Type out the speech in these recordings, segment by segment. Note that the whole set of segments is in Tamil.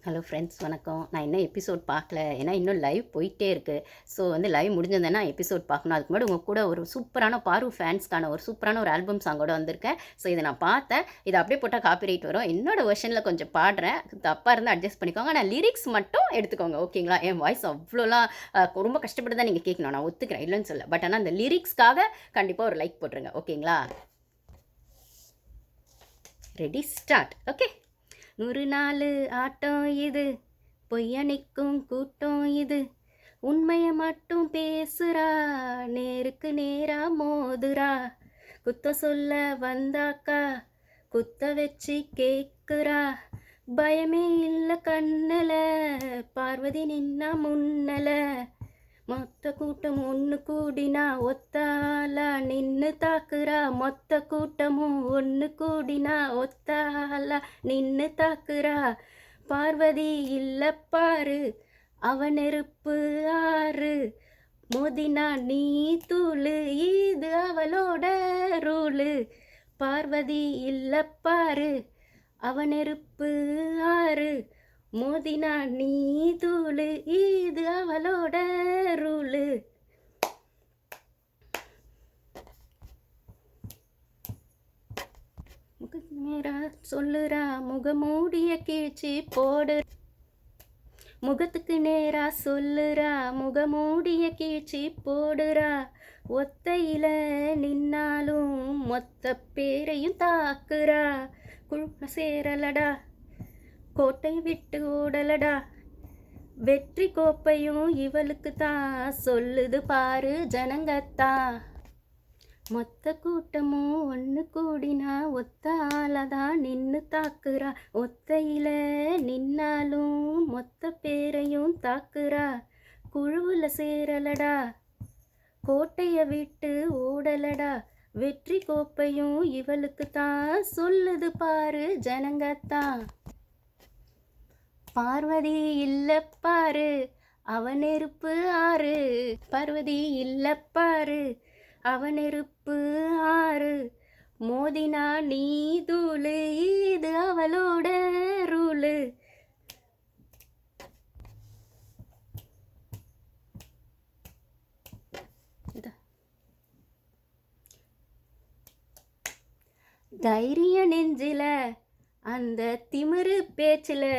ஹலோ ஃப்ரெண்ட்ஸ், வணக்கம். நான் இன்னும் எபிசோட் பார்க்கல. ஏன்னா இன்னும் லைவ் போயிட்டே இருக்குது. ஸோ லைவ் முடிஞ்சதுன்னா எபிசோட் பார்க்கணும். அதுக்கு முன்னாடி உங்கள் கூட ஒரு சூப்பரான பாரு ஃபேன்ஸ்க்கான ஒரு சூப்பரான ஒரு ஆல்பம் சாங்கோட வந்திருக்கேன். ஸோ இதை நான் பார்த்தேன். இதை அப்படியே போட்டால் காப்பிரைட் வரும். என்னோட வெர்ஷனில் கொஞ்சம் பாடுறேன். தப்பாக இருந்தால் அட்ஜஸ்ட் பண்ணிக்கோங்க. ஆனால் லிரிக்ஸ் மட்டும் எடுத்துக்கோங்க, ஓகேங்களா? என் வாய்ஸ் அவ்வளோலாம் ரொம்ப கஷ்டப்பட்டு தான் நீங்கள் கேட்கணும். நான் ஒத்துக்கிறேன், இல்லைன்னு சொல்ல. பட் ஆனால் அந்த லிரிக்ஸ்க்காக கண்டிப்பாக ஒரு லைக் போட்டுருங்க, ஓகேங்களா? Ready, start. ஓகே. 100 நாள் ஆட்டம் இது, பொய்யணிக்கும் கூட்டம் இது, உண்மையை மட்டும் பேசுறா, நேருக்கு நேரா மோதுரா, குத்த சொல்ல வந்தாக்கா குத்த வச்சு கேக்குறா, பயமே இல்லை கண்ணல, பார்வதி நின்னா முன்னல, மொத்த கூட்டம் ஒன்று கூடினா ஒத்தாலா நின்று தாக்குறா, மொத்த கூட்டமும் ஒன்று கூடினா ஒத்தாலா நின்று தாக்குறா, பார்வதி இல்லை பாரு அவ நெருப்பு ஆறு, மோதினா நீ தூளு இது அவளோட ரூலு, பார்வதி இல்லை பாரு அவ நெருப்பு ஆறு, மோதினா நீ தூளு இது அவளோட ரூலு. நேரா சொல்லுறா, முகமூடிய கீழ்ச்சி போடு, முகத்துக்கு நேரா சொல்லுறா, முகமூடிய கீழ்ச்சி போடுறா, ஒத்தையில நின்னாலும் மொத்த பேரையும் தாக்குறா, குழுப்ப சேரலடா கோட்டை விட்டு ஓடலடா, வெற்றி கோப்பையும் இவளுக்கு தான் சொல்லுது பாரு ஜனங்கத்தான், மொத்த கூட்டமும் ஒன்று கூடினா ஒத்த ஆளதான் நின்று தாக்குறா, ஒத்தையில நின்னாலும் மொத்த பேரையும் தாக்குறா, குழுவுல சேரலடா கோட்டைய விட்டு ஓடலடா, வெற்றி கோப்பையும் இவளுக்கு தான் சொல்லுது பாரு ஜனங்கத்தான், பார்வதி இல்லை பாரு அவ நெருப்பு ஆறு, பார்வதி இல்லை பாரு அவ நெருப்பு ஆறு, மோதினா நீ தூளு இது அவளோட ரூலு. தைரிய நெஞ்சில அந்த திமிரு பேச்சில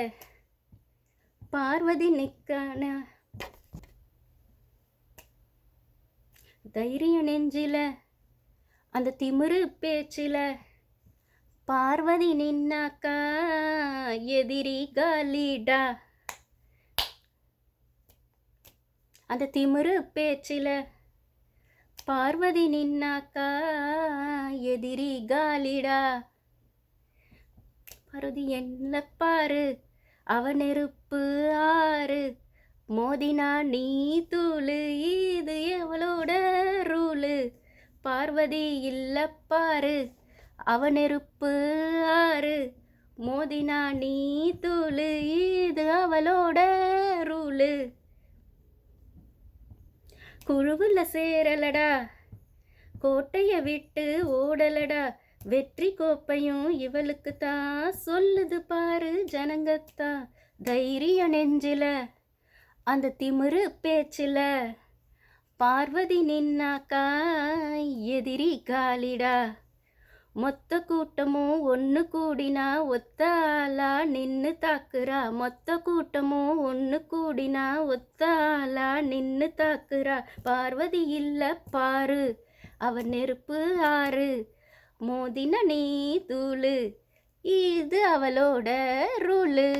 பார்வதி நிற்கான, தைரிய நெஞ்சில அந்த திமிரு பேச்சில பார்வதி நின்னாக்கா எதிரி காலிடா, அந்த திமிரு பேச்சில பார்வதி நின்னாக்கா எதிரி காலிடா, பார்வதி என்ன பாரு அவ நெருப்பு ஆறு, மோதினா நீ தூளு இது எவளோட ரூலு, பார்வதி இல்லை பாரு அவ நெருப்பு ஆறு, மோதினா நீ தூளு இது அவளோட ரூலு, குழுவுல சேரலடா கோட்டைய விட்டு ஓடலடா, வெற்றி கோப்பையும் இவளுக்கு தான் சொல்லுது பாரு ஜனங்கத்தான், தைரிய நெஞ்சில அந்த திமிரு பேச்சில பார்வதி நின்னாக்கா எதிரி காலிடா, மொத்த கூட்டமும் ஒன்று கூடினா ஒத்தாலா நின்று தாக்குறா, மொத்த கூட்டமும் ஒன்று கூடினா ஒத்தாலா நின்று தாக்குறா, பார்வதி இல்லை பாரு அவ நெருப்பு ஆறு, மோதின நீ தூளு இது அவளோட ரூலு.